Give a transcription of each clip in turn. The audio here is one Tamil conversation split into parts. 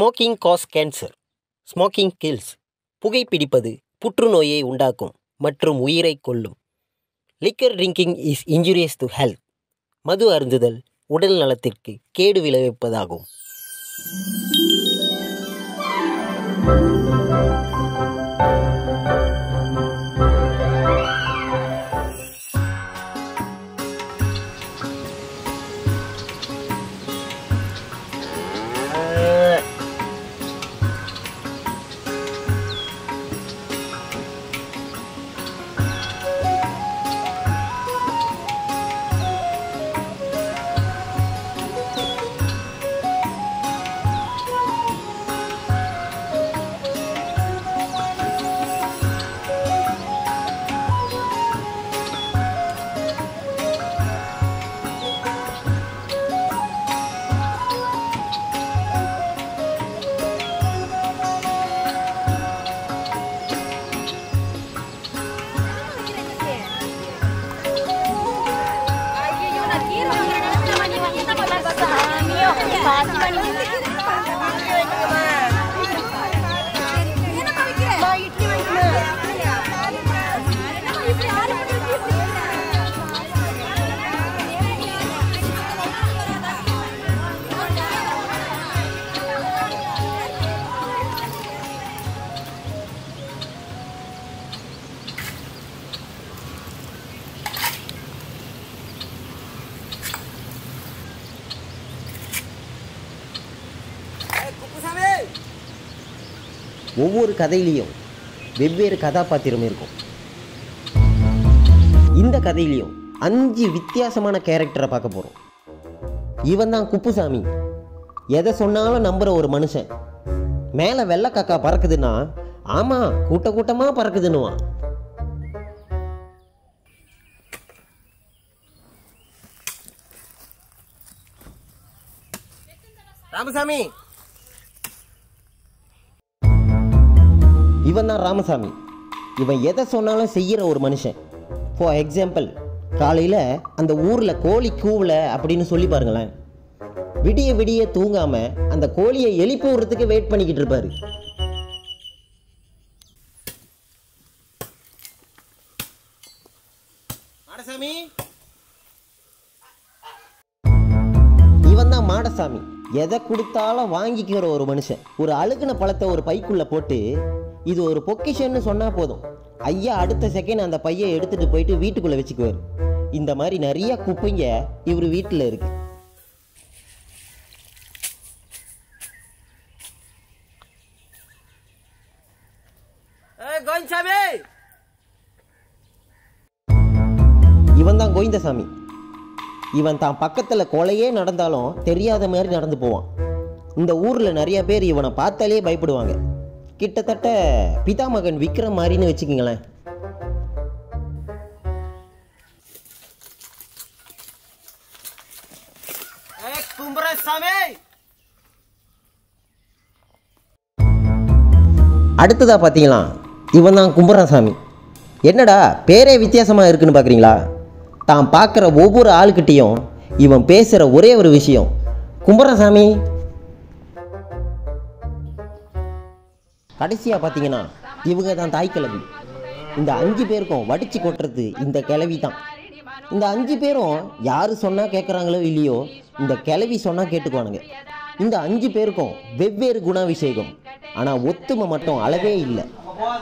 Smoking causes cancer. Smoking kills. புகைப்பிடிப்பது புற்றுநோயை உண்டாக்கும் மற்றும் உயிரை கொல்லும். Liquor drinking is injurious to health. மது அருந்துதல் உடல் நலத்திற்கு கேடு விளைவிப்பதாகும். ஒவ்வொரு கதையிலையும் வெவ்வேறு கதாபாத்திரம் இருக்கும். இந்த கதையிலையும் 5 வித்தியாசமான கேரக்டரை பார்க்க போகிறோம். இவன் தான் குப்புசாமி. எதை சொன்னாலும் நம்புகிற ஒரு மனுஷன். மேலே வெள்ளை காக்கா பறக்குதுன்னா ஆமாம் கூட்டமாக பறக்குதுன்னுவான். ராமசாமி. இவன் தான் ராமசாமி. இவன் எதை சொன்னாலும் செய்கிற ஒரு மனுஷன். ஃபார் எக்ஸாம்பிள், காலையில் அந்த ஊரில் கோழி கூவலை அப்படின்னு சொல்லி பாருங்களேன். விடிய விடிய தூங்காமல் அந்த கோழியை எழுப்பி விடுறதுக்கு வெயிட் பண்ணிக்கிட்டு இருப்பாரு. இவன் தான் மாடசாமி. எதை கொடுத்தாலும் வாங்கிக்கிற ஒரு மனுஷன். ஒரு அழுகுன பழத்தை ஒரு பைக்குள்ளே போட்டு இது ஒரு பொக்கிஷன்னு சொன்னால் போதும், ஐயா அடுத்த செகண்ட் அந்த பையை எடுத்துகிட்டு போயிட்டு வீட்டுக்குள்ளே வச்சுக்குவார். இந்த மாதிரி நிறைய குப்பைங்க இவர் வீட்டில் இருக்கு. இவன் தான் கோவிந்தசாமி. இவன் தான் பக்கத்தில் கொலையே நடந்தாலும் தெரியாத மாதிரி நடந்து போவான். இந்த ஊரில் நிறைய பேர் இவனை பார்த்தாலே பயப்படுவாங்க. கிட்டத்தட்ட பிதாமகன் விக்ரம் மாதிரின்னு வச்சுக்கிங்களேன். அடுத்ததா பார்த்தீங்களா, இவன் தான் கும்பரசாமி. என்னடா பேரே வித்தியாசமாக இருக்குன்னு பார்க்குறீங்களா? தான் பார்க்குற ஒவ்வொரு ஆளுக்கிட்டையும் இவன் பேசுகிற ஒரே ஒரு விஷயம் கும்பரசாமி. கடைசியாக பார்த்தீங்கன்னா இவங்க தான் தாய் கிழவி. இந்த 5 பேருக்கும் வடித்து கொட்டுறது இந்த கிழவி தான். இந்த 5 பேரும் யார் சொன்னால் கேட்குறாங்களோ இல்லையோ இந்த கிழவி சொன்னால் கேட்டுக்குவானுங்க. இந்த 5 பேருக்கும் வெவ்வேறு குணாபிஷேகம். ஆனால் ஒத்துமை மட்டும் அளவே இல்லை.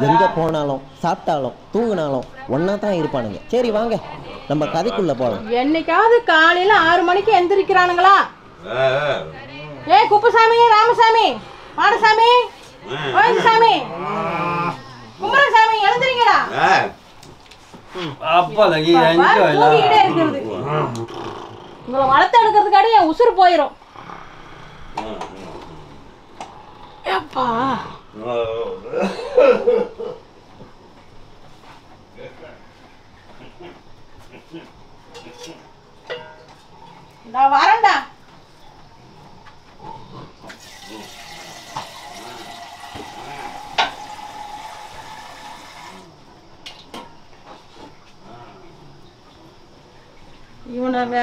எங்கே போனாலும் சாப்பிட்டாலும் தூங்கினாலும் ஒன்றா தான் இருப்பானுங்க. சரி வாங்க நம்ம கதைக்குள்ளே போகலாம். என்னைக்காவது காலையில் 6 மணிக்கு எந்திரிக்கிறானுங்களா? குப்புசாமி, ராமசாமி, மாடசாமி, கோவிந்தசாமி, குமரசாமி, எழுந்திரிங்கடா. உங்களை வளர்த்து எடுக்கிறதுக்காடி என் உசுறு போயிடும். நான் வரேன்டா. இவனங்க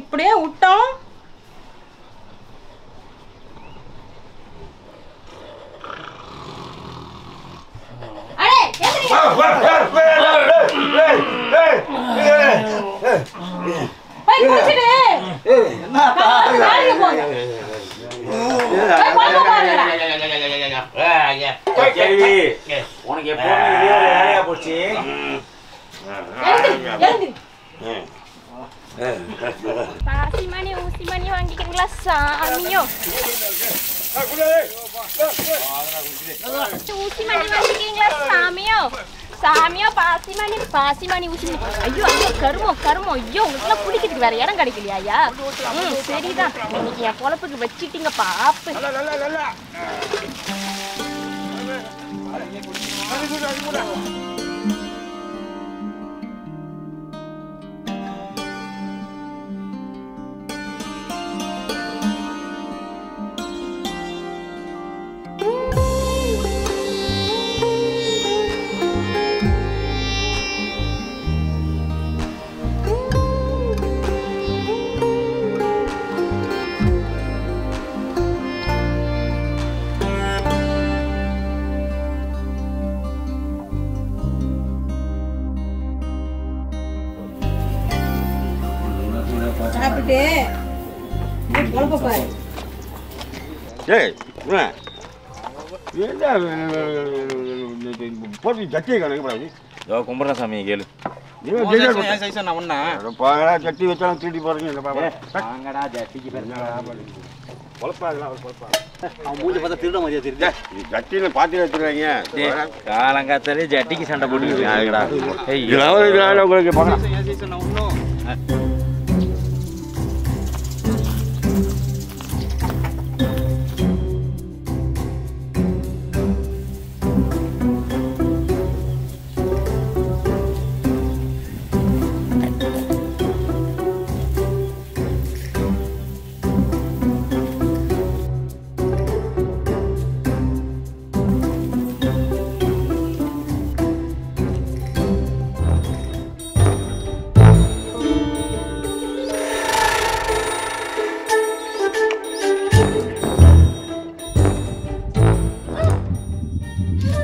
இப்படியே விட்டோம் போய் குளிச்சிடு. வேலைக்கு போங்க. போய் குழம்பு பாருங்கடா. உனக்கு எப்போ வேலையா போச்சு? பாசி மணி ஊசி மணி வாங்கிக்கிறீங்களா சாமியோ? ஊசி மணி வாங்கிக்கிறீங்களா சாமியோ? சாமியோ பாசி மணி ஊசி மணி. ஐயோ ஐயோ கருமோ ஐயோ உங்களுக்குலாம் குடிக்கிறதுக்கு வேற இடம் கிடைக்கலையா ஐயா? சரிதான், இன்னைக்கு என் பொழப்புக்கு வச்சிட்டீங்க பாப்பு. சாப்பிட்டு குழம்பு பாரு. கும்பிட்ற சாமியை கேளு. ஜட்டி வச்சாலும் திருடி போறீங்க. காலங்காத்தாலே ஜட்டிக்கு சண்டை போட்டுக்கிறீங்க.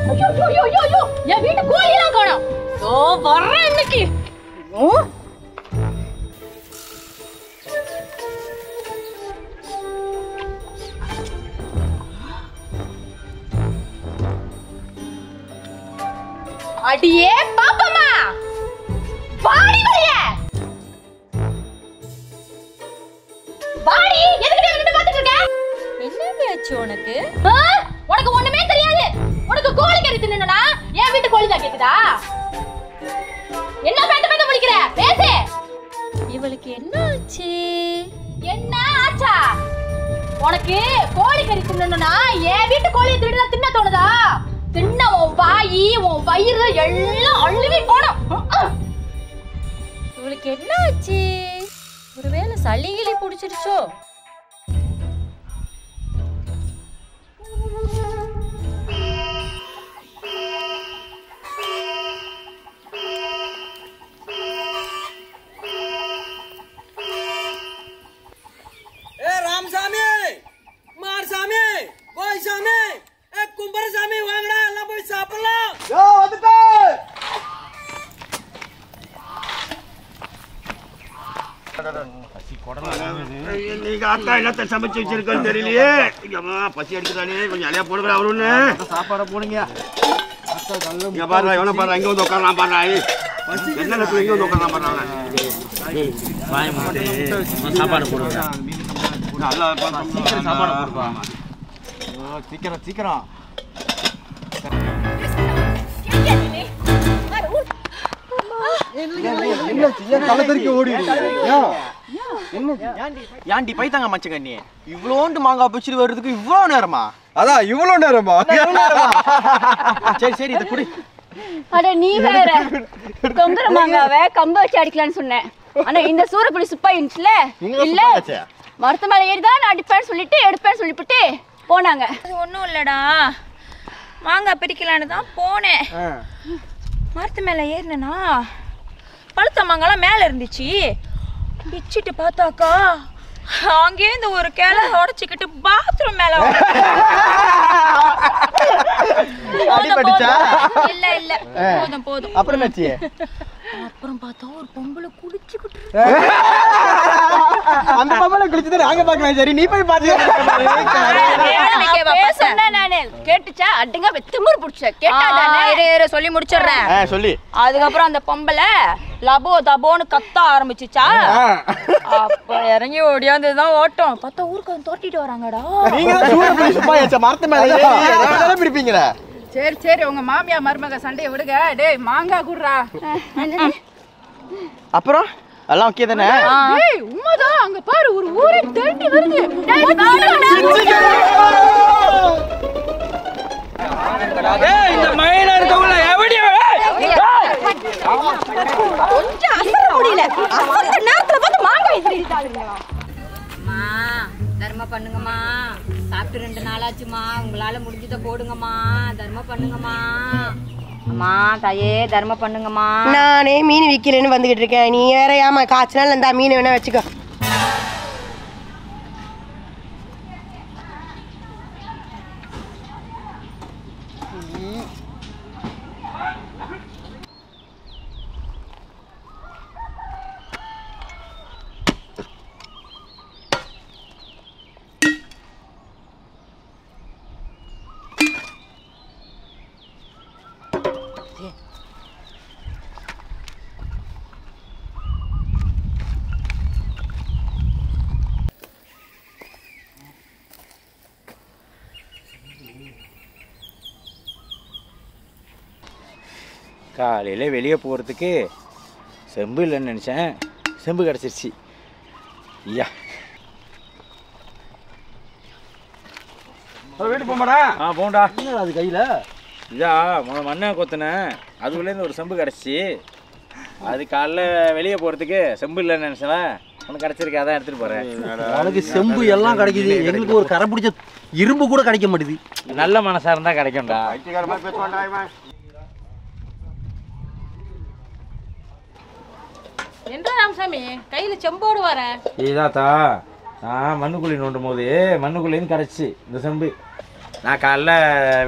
உங்களுக்கு என் வீட்டு கோயிலாம் காணோம். வர்றேன் இன்னைக்கு. அடியே பாப்பம்மா, வாடி வரைய வாடி. எதுக்கு நின்னு பாத்துட்டு இருக்க? என்ன ஆச்சு உனக்கு? உனக்கு ஒண்ணுமே தெரியாது. உனக்கு கோழி கறி தின்னனா என் வீட்டு கோழி தான் கேக்குதா? என்ன பேட்ட பேட்ட முடிக்கிற? பேசு. இவளுக்கு என்ன ஆச்சு? என்ன ஆச்சா? உனக்கு கோழி கறி தின்னனா என் வீட்டு கோழியை தின்ன தோணுதா? தின்ன உன் வாயி உன் வயிறு எல்லாம் அழுவி போடும். இவளுக்கு என்ன ஆச்சு? ஒருவேளை சளி கிளி பிடிச்சிருச்சோ? சமைச்சு வச்சிருக்கோம் தெரியலையே. பசி அடிக்கிறானே, கொஞ்சம் அலையா போடுற அவரு ஒண்ணு சாப்பாடை போடுங்க. பாரு எவனை பாரு, அங்க வந்து உட்காரலாம் பாரு. என்ன இங்க வந்து உட்காரலாம் பாரு. சாப்பாடு போடுங்க. சாப்பாடு போடுப்பா. சீக்கிரம் சீக்கிரம். ஏன்டி பைத்தாங்க மச்சக்கண்ணி, இவ்வளோண்டு மாங்காய் பிடிச்சிட்டு வர்றதுக்கு இவ்வளோ நேரமா? அதான் இவ்வளோ நேரமா? சரி சரி இதை குடி. அட நீ வேற தொங்குற மாங்காவை கம்ப வச்சு அடிக்கலான்னு சொன்னேன். ஆனா இந்த சூரக்குடி சுப்பா இருந்துச்சுல, இல்ல மரத்து மேல ஏறிதான் நான் அடிப்பேன்னு சொல்லிட்டு எடுப்பேன்னு சொல்லிவிட்டு போனாங்க. அது ஒன்றும் இல்லடா, மாங்காய் பிரிக்கலான்னு தான் போனேன். மரத்து மேல ஏறினா பழுத்த மாங்காய்லாம் மேல இருந்துச்சு. பிச்சுட்டு பார்த்தாக்கா அங்கே இந்த ஒரு கிளை உடைச்சுக்கிட்டு பாத்ரூம் மேல இல்ல இல்ல போதும் போதும். அப்புறம் என்னாச்சு? அப்புறம் பார்த்தா ஒரு பொம்பளை குளிச்சுக்கிட்டு அந்த பொம்பளை குளிச்சுட்டு நாங்க பார்க்கலாம். சரி நீ போய் பாத்து. நானு கேட்டுச்சா அட்டுங்க திமிரு புடிச்ச கேட்டா சொல்லி முடிச்சிடுறேன். சொல்லி அதுக்கப்புறம் அந்த பொம்பளை லபோ தபோன்னு கத்த ஆரம்பிச்சுச்சா. அப்ப இறங்கி ஓடியாந்துதான் ஓட்டம் பார்த்தா ஊருக்கு வந்து தோட்டிட்டு வராங்கடா. நீங்க தான் சூரப்புலி சுப்பாயாச்சா மரத்து மேல பிடிப்பீங்களா? சரி சரி உங்க மாமியா மருமக சண்டையை விடுங்க. டேய் மாங்காய் குடுறா. அப்புறம் எல்லாம் ஓகே தானே? டேய் உண்மைதான். அங்க பாரு ஒரு ஊரே தேடி வருது. டேய் இந்த மயில இருக்கவங்கள எவடி கொஞ்சம் அசர முடியல. அசந்த நேரத்துல வந்து மாங்காய் திருடிட்டாங்க. அம்மா தர்மம் பண்ணுங்கம்மா. சாப்பிட்டு 2 நாளாச்சுமா. உங்களால முடிஞ்சத போடுங்கம்மா. தர்மம் பண்ணுங்கம்மா. அம்மா தாயே தர்மம் பண்ணுங்கம்மா. நானே மீன் விற்கிறேன்னு வந்துகிட்டு இருக்கேன். நீ வேற ஏமா காய்ச்ச நாள் இந்த மீன் வேணா வச்சுக்கோ. காலையில் வெளியே போகிறதுக்கு செம்பு இல்லைன்னு நினச்சேன். செம்பு கிடச்சிருச்சு. ஐயா வீட்டு போமாடா. போண்டா. அது கையில இதா மண்ணை கொத்தினேன். அதுக்குள்ளேருந்து ஒரு செம்பு கிடச்சி. அது காலைல வெளியே போகிறதுக்கு செம்பு இல்லைன்னு நினச்சேன். உனக்கு கிடச்சிருக்கு, அதான் எடுத்துகிட்டு போகிறேன். எனக்கு செம்பு எல்லாம் கிடைக்குது. எங்களுக்கு ஒரு கரை பிடிச்ச இரும்பு கூட கிடைக்க மாட்டேது. நல்ல மனசாக இருந்தால் கிடைக்கும்டா. என்ன ராமசாமி கையில செம்போடு வர? இதாத்தா நான் மண்ணுக்குழி நோண்டும் போது மண்ணுக்குழின்னு கிடச்சி இந்த செம்பு. நான் காலைல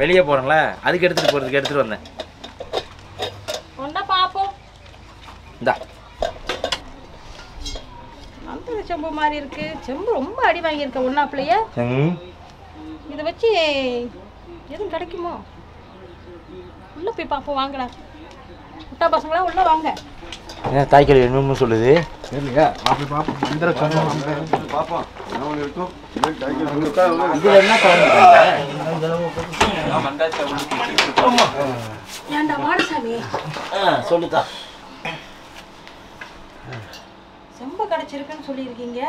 வெளியே போகிறேன்ல, அதுக்கு எடுத்துகிட்டு போகிறதுக்கு எடுத்துகிட்டு வந்தேன். ஒன்னா பாப்போம். இந்தா அந்த செம்பு மாதிரி இருக்கு. செம்பு ரொம்ப அடி வாங்கியிருக்க ஒன்னாப்புலையே. இதை வச்சு எதுவும் கிடைக்குமோ? உள்ள போய் பாப்போம். வாங்கடா முட்டா பசங்களா உள்ள வாங்க. ஏன் தாய்க்கறி என்னமோ சொல்லுது? இல்லையா பாப்பி பாப்போம். மந்திர பாப்போம். இதில் என்ன ஏன்டா மாடசாமி சொல்லுதா. செம்பு கிடைச்சிருக்குன்னு சொல்லியிருக்கீங்க.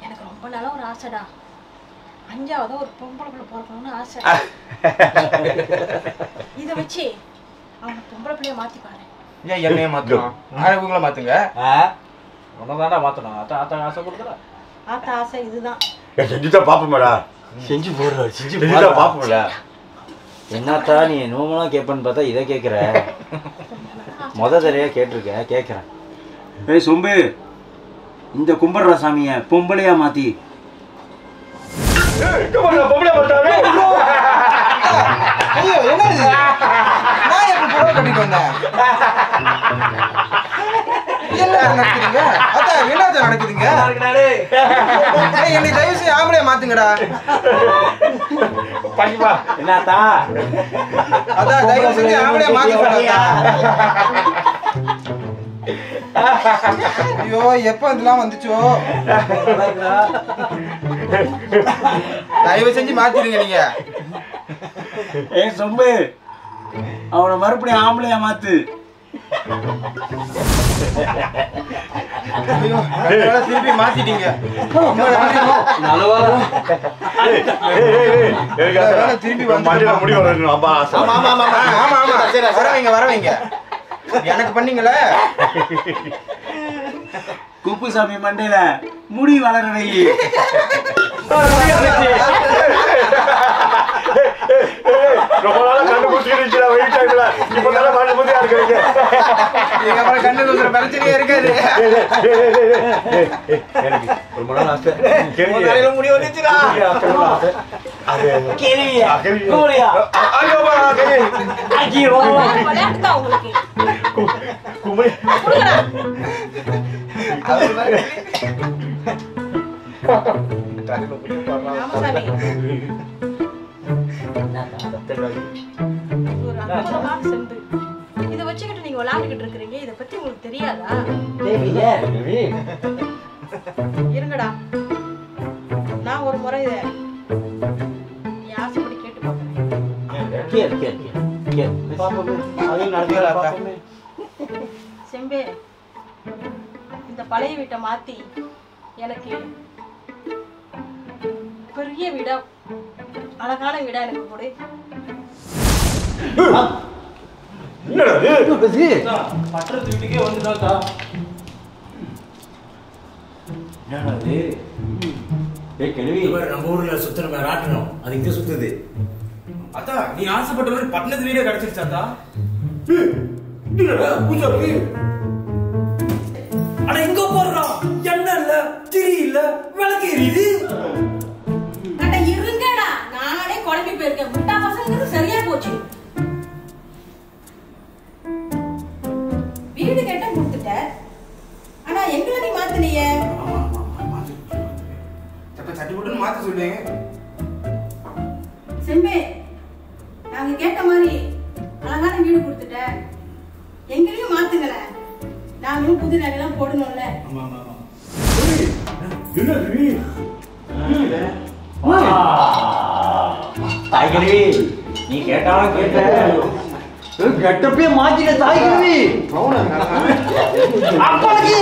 எனக்கு ரொம்ப நாளா ஒரு ஆசைடா. 5ஆவதா ஒரு பொம்பளை பிள்ளை பிறக்கணும்னு ஆசை. இதை வச்சு அவனை பொம்பளை பிள்ளைய மாத்திப்பாரு. ஏன் என்னைய மாத்தணும்? உங்களை மாத்துங்க. உன்னதாண்டா மாற்றணும். ஆத்தா ஆத்தா ஆசை கொடுக்குறா. ஆத்த ஆசை இதுதான். செஞ்சுட்டா பாப்போம்டா. செஞ்சு போடுற செஞ்சுட்டா பாப்போம்ல. என்னத்தா நீ நோமெல்லாம் கேட்பேன்னு பார்த்தா இதை கேட்குற. தடவையாக கேட்டிருக்க கேட்குறேன். ஏய் சொம்பு, இந்த கும்பிட்ற சாமியை பொம்பளையா மாற்றி மாத்துங்கடா. என்னத்தா அதான் தயவு செஞ்சு ஆம்பளையா மாத்துங்கடா. ஐயோ எப்ப இதெல்லாம் வந்துச்சோ. தயவு செஞ்சு மாத்திடுங்க நீங்க. ஏய் சொம்பு, அவனை மறுபடியும் ஆம்பளையா மாத்து. திருப்பி மாத்திட்டீங்க. திருப்பி வரவைங்க. எனக்கு பண்ணீங்கள குப்புசாமி மண்டையில முடி வளர வை. ரொம்ப நாளா கண்ணு குத்திக்கிட்டு வெயிட் ஆகல. இப்போ தான மாட்டு முதியா இருக்கீங்க. நீங்க அப்புறம் கண்ணு குத்துற பிரச்சனையே இருக்காது. எனக்கு ரொம்ப நாள் ஆசை. முதல்ல முடி வந்துச்சுடா. அது கேளியா? கோலியா? ஐயோ பா கேளி. ஐயோ. விளையாட்டுதா உங்களுக்கு. குமரி. ராமசாமி. ஒரு அற்புதமான செம்பு. இதை வச்சுக்கிட்டு நீங்க விளையாண்டுக்கிட்டு இருக்கிறீங்க. இதை பத்தி உங்களுக்கு தெரியாதா? இருங்கடா. நான் ஒரு முறை இதை என் ஆசைப்படி கேட்டு பார்க்கிறேன். செம்பே, இந்த பழைய வீட்டை மாத்தி எனக்கு பெரிய வீடா, அழகான வீடா எனக்கு கொடு. என்னடா இது? பட்டத்து வீட்டுக்கே வந்துட்டாக்கா. என்னடா இது? கேள்வி நம்ம ஊர்ல சுத்தன ராட்டணும் அது இங்க சுத்துது. அத்தா நீ ஆசைப்பட்ட மாதிரி பட்டணத்து வீடே கிடைச்சிருச்சாத்தா? பூஜாக்கு அட எங்க போறோம்? எண்ணெய் இல்ல, திரி இல்ல, விளக்கு எரியுது. அட இருங்கடா, நானே குழம்பி போயிருக்கேன். முட்டா பசங்கிறது சரியா போச்சு. வீடு கேட்ட கொடுத்துட்ட, ஆனா எங்களை நீ மாத்தலையே. சட்டி போட்டு மாத்த சொல்லுங்க. செம்பே, நாங்க கேட்ட மாதிரி அழகான வீடு கொடுத்துட்ட, எங்களையும் மாத்துங்கள. நாங்களும் புது நகைலாம் போடணும்ல. தாய் கழுவி நீ கேட்டாலும் கேட்ட கெட்டப்பே மாத்திட்ட தாய் கழுவி. அப்பளுக்கு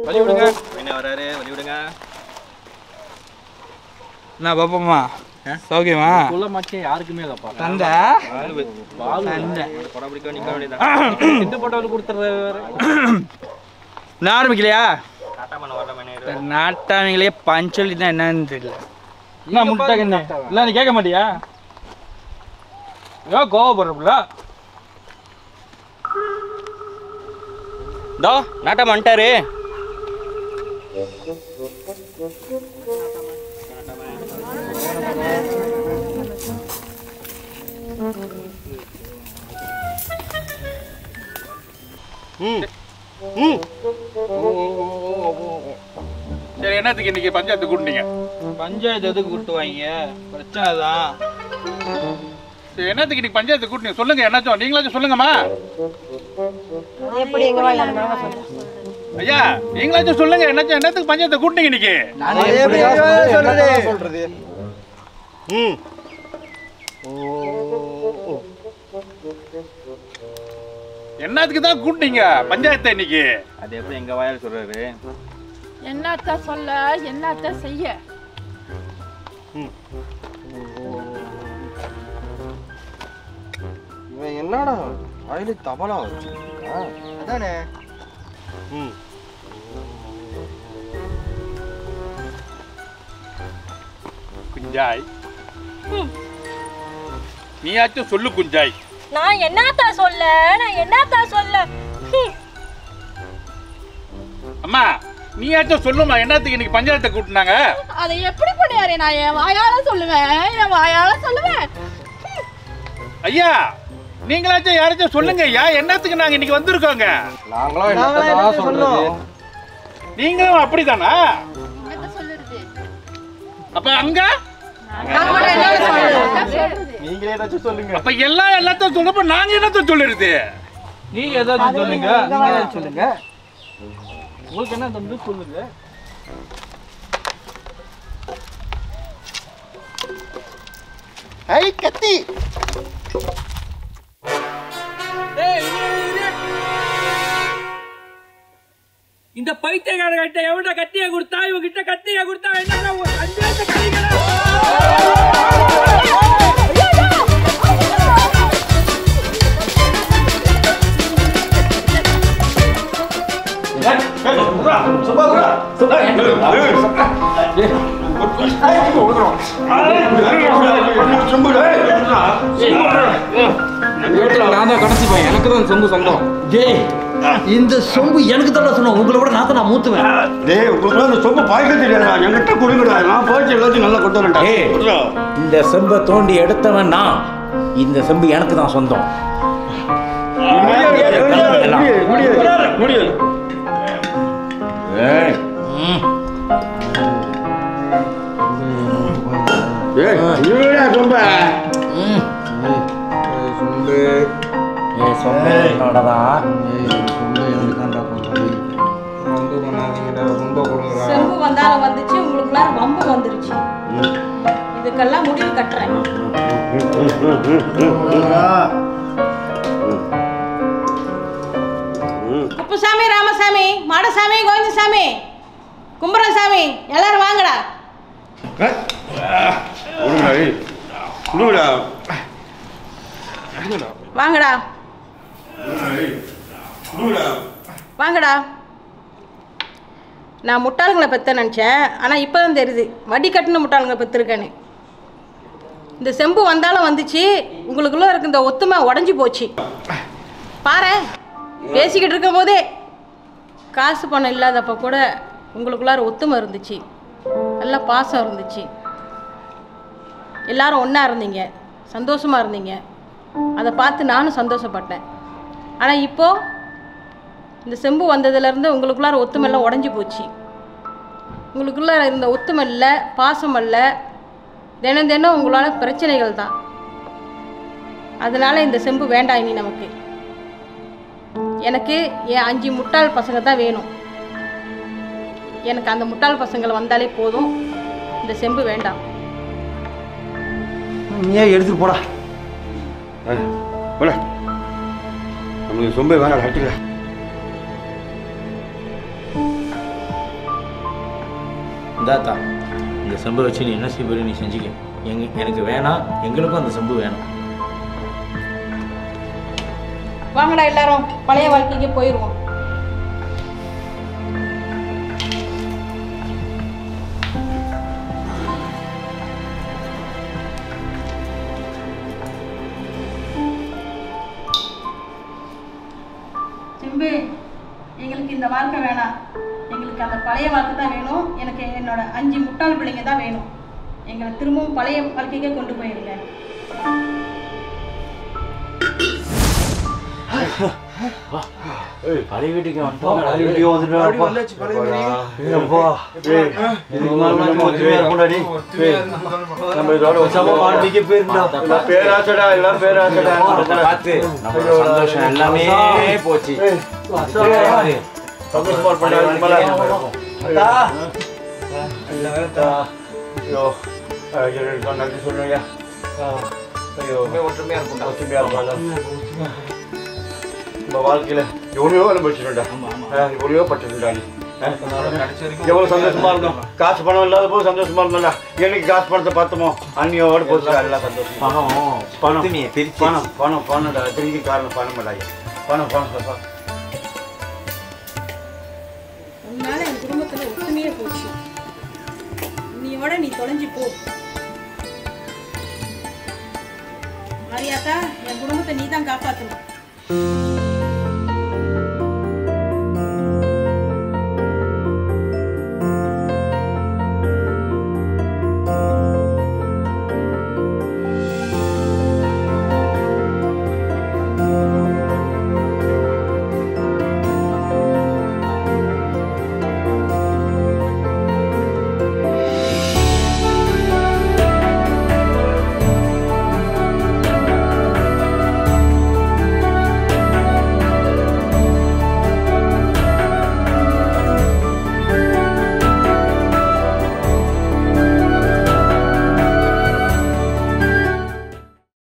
வழி விடுங்க. என்ன வராரு? வழி விடுங்க. என்ன பாப்பம்மா சௌக்கியமா? உள்ள மச்சம் யாருக்குமே இல்லப்பா. தண்டை தண்டை படம் பிடிக்க நிக்க வேண்டியதான். சிட்டு போட்டவரு கொடுத்துறது நான் ஆரம்பிக்கலையா? நாட்டாம நாட்டாமிங்களே பஞ்சொல்லி தான் என்னன்னு தெரியல. என்ன முட்டாக்க என்ன இல்லை நீ கேட்க மாட்டியா? ஏன் கோவப்படுறப்புல? தோ நாட்டம் வந்துட்டாரு. சரி என்னத்துக்கு இன்னைக்கு பஞ்சாயத்து கூட்டினீங்க? பஞ்சாயத்து எதுக்கு கூட்டுவாங்க? பிரச்சனை தான். சரி என்னத்துக்கு இன்னைக்கு பஞ்சாயத்து கூட்டினீங்க சொல்லுங்க. என்னாச்சும் நீங்களாச்சும் சொல்லுங்கம்மா. எப்படி எங்க வாயில ஐயா நீங்களாச்சும் சொல்லுங்க என்னத்துக்கு பஞ்சாயத்தை கூட்டிங்க இன்னைக்கு? சொல்றது ம் என்னத்துக்கு தான் கூட்டிங்க பஞ்சாயத்தை இன்னைக்கு? அது எப்படி எங்க வாயால் சொல்றாரு? என்னத்த சொல்ல என்னத்த செய்ய? இவன் என்னடா வாயில தபலா வச்சிருக்கா? அதானே. ம் குஞ்சாய் நீயாச்சும் சொல்லு குஞ்சாய். நான் என்னத்தா சொல்ல அம்மா நீயாச்சும் சொல்லுமா என்னத்துக்கு இன்னைக்கு பஞ்சாயத்தை கூட்டினாங்க? அதை எப்படி பண்ணியாரே? நான் என் வாயால சொல்லுவேன். ஐயா நீங்களாச்சும் யாராச்சும் சொல்லுங்க ஐயா என்னத்துக்கு நாங்க இன்னைக்கு வந்திருக்கோங்க? நாங்களும் சொல்றோம். நீங்களும் அப்படிதானா? அப்ப அங்க நீங்களே ஏதாச்சும் சொல்லுங்க. அப்ப எல்லாத்தையும் சொல்லப்ப நாங்க என்னத்த சொல்லுறது? நீங்க ஏதாச்சும் சொல்லுங்க. நீங்க ஏதாச்சும் சொல்லுங்க. உங்களுக்கு என்ன தம்பி சொல்லுங்க. ஐ கத்தி. இந்த பைத்தியக்கார கிட்ட எவன்டா கத்திய கொடுத்தா? இவகிட்ட கத்திய கொடுத்தா என்ன ஒரு பஞ்சாயத்தை கழிக்கல. நான் தான் கடைசி பையன், எனக்கு தான் சொம்பு சொந்தம். இந்த சொம்பு எனக்கு தான் சொன்னோம். உங்களை விட நான் மூத்துவேன். டேய் உங்களுக்கு அந்த சொம்பு பாய்க்க தெரியாதா? என்கிட்ட குடுங்கடா. நான் போச்சு எல்லாத்தையும் நல்லா கொண்டு வரேன். இந்த செம்பை தோண்டி எடுத்தவன் நான். இந்த செம்பு எனக்கு தான் சொந்தம். முடியாது. செம்பு வந்தாலும் வந்துச்சு, உங்களுக்குலாம் வம்பு வந்துருச்சு. இதுக்கெல்லாம் முடிவு கட்டுறேன். குப்புசாமி, ராமசாமி, மாடசாமி, கோவிந்தசாமி, கும்பரசாமி எல்லாரும் வாங்கடா. வாங்கடா வாங்கடா. நான் முட்டாளுங்களை பெற்ற நினச்சேன், ஆனால் இப்போ தான் தெரியுது வடி கட்டின முட்டாளுங்களை பெற்றிருக்கேன்னு. இந்த செம்பு வந்தாலும் வந்துச்சு, உங்களுக்குள்ளே இருக்க இந்த ஒத்துமை உடஞ்சி போச்சு. பாரு பேசிக்கிட்டு இருக்கும் போதே காசு பணம் இல்லாதப்போ கூட உங்களுக்குள்ளார ஒத்துமை இருந்துச்சு, நல்ல பாசம் இருந்துச்சு, எல்லாரும் ஒன்றா இருந்தீங்க, சந்தோஷமாக இருந்தீங்க. அதை பார்த்து நானும் சந்தோஷப்பட்டேன். ஆனால் இப்போது இந்த செம்பு வந்ததுலேருந்து உங்களுக்குள்ளார ஒத்துமையெல்லாம் உடஞ்சி போச்சு. உங்களுக்குள்ளே இருந்த ஒத்துமை இல்லை, பாசம் இல்லை, தினம் தினம் உங்களால் பிரச்சனைகள் தான். அதனால் இந்த செம்பு வேண்டாம் இனி நமக்கு. எனக்கு என் 5 முட்டாள் பசங்க தான் வேணும். எனக்கு அந்த முட்டாள் பசங்களை வந்தாலே போதும், இந்த செம்பு வேண்டாம். நீயே எடுத்துட்டு போடா. போட நமக்கு சொம்பே வேணாம். கட்டிக்க. இந்தாத்தா, இந்த செம்பை வச்சு நீ என்ன செய்ய நீ செஞ்சுக்க. எனக்கு வேணாம், எங்களுக்கும் அந்த செம்பு வேணும். வாங்கடா எல்லாரும் பழைய வாழ்க்கைக்கு போயிடுவோம். செம்பு, எங்களுக்கு இந்த வாழ்க்கை வேணாம், எங்களுக்கு அந்த பழைய வாழ்க்கை தான் வேணும். எனக்கு என்னோட 5 முட்டாள் பிள்ளைங்க தான் வேணும். எங்களை திரும்பவும் பழைய வாழ்க்கைக்கே கொண்டு போயிடுங்க. பழைய வீட்டுக்கு எல்லாமே போச்சு. சந்தோஷமா இருப்பா. ஐயோ நன்றி சொல்லுங்க. ஐயோ ஒற்றுமையா இருக்கும். ஒற்றுமையா இருக்கும். நம்ம வாழ்க்கையில எவ்வளவோ அனுபவிச்சுட்டா, எவ்வளவோ பட்டுட்டா. எவ்வளவு சந்தோஷமா இருந்தோம். காசு பணம் இல்லாத போது சந்தோஷமா இருந்தோம்ல. என்னைக்கு காசு பணத்தை பார்த்தோமோ அன்னியோட போச்சு எல்லாம் சந்தோஷம். பணம் பணம் பணம் திரும்பி காரணம் பணம் இல்லாத பணம் பணம். உன்னால என் குடும்பத்துல ஒற்றுமையே போச்சு. நீயோட நீ தொலைஞ்சு போ. மாரியாத்தா, என் குடும்பத்தை நீ தான் காப்பாற்றணும்.